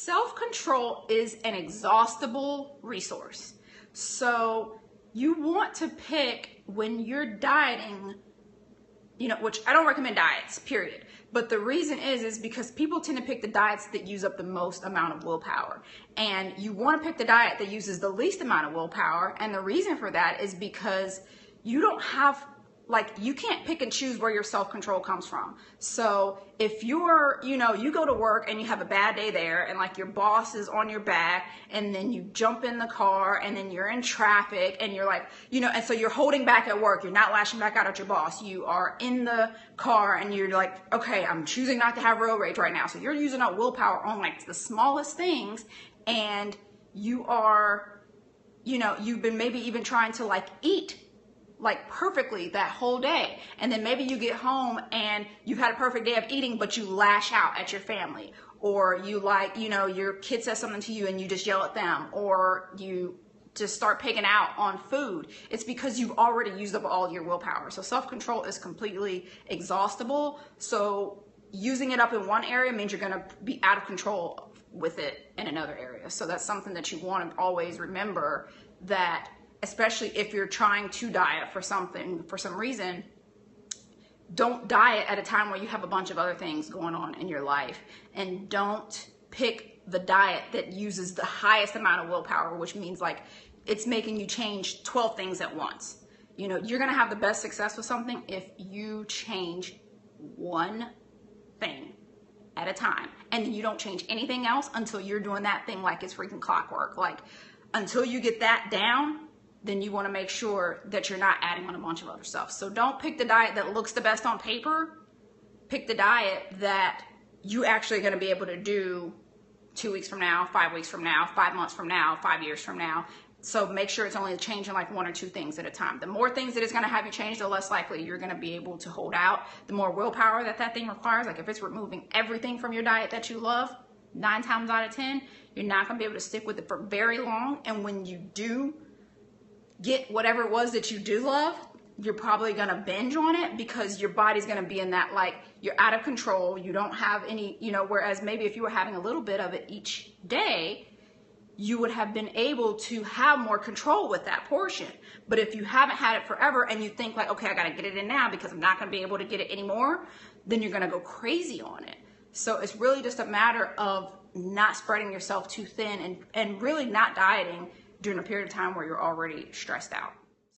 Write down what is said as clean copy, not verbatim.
Self-control is an exhaustible resource. So you want to pick when you're dieting, which I don't recommend diets, period. But the reason is because people tend to pick the diets that use up the most amount of willpower. And you want to pick the diet that uses the least amount of willpower. And the reason for that is because you don't have, you can't pick and choose where your self-control comes from. So if you're, you go to work and you have a bad day there and your boss is on your back and then you jump in the car and then you're in traffic and you're and so you're holding back at work. You're not lashing back out at your boss. You are in the car and you're like, okay, I'm choosing not to have road rage right now. So you're using up willpower on the smallest things, and you are, you've been maybe even trying to eat perfectly that whole day, and then maybe you get home and you've had a perfect day of eating, but you lash out at your family, or you your kid says something to you and you just yell at them, or you just start picking out on food. It's because you've already used up all your willpower. So self-control is completely exhaustible. So using it up in one area means you're going to be out of control with it in another area. So that's something that you want to always remember, that especially if you're trying to diet for something, for some reason, don't diet at a time where you have a bunch of other things going on in your life. And don't pick the diet that uses the highest amount of willpower, which means it's making you change 12 things at once. You're going to have the best success with something if you change one thing at a time. And then you don't change anything else until you're doing that thing like it's freaking clockwork. Until you get that down, then you want to make sure that you're not adding on a bunch of other stuff. So don't pick the diet that looks the best on paper. Pick the diet that you actually are going to be able to do 2 weeks from now, 5 weeks from now, 5 months from now, 5 years from now. So make sure it's only changing 1 or 2 things at a time. The more things that it's going to have you change, the less likely you're going to be able to hold out. The more willpower that thing requires, if it's removing everything from your diet that you love, 9 times out of 10, you're not going to be able to stick with it for very long. And when you do get whatever it was that you do love, you're probably going to binge on it, because your body's going to be in that, you're out of control. You don't have any, whereas maybe if you were having a little bit of it each day, you would have been able to have more control with that portion. But if you haven't had it forever and you think okay, I got to get it in now because I'm not going to be able to get it anymore, then you're going to go crazy on it. So it's really just a matter of not spreading yourself too thin and really not dieting during a period of time where you're already stressed out.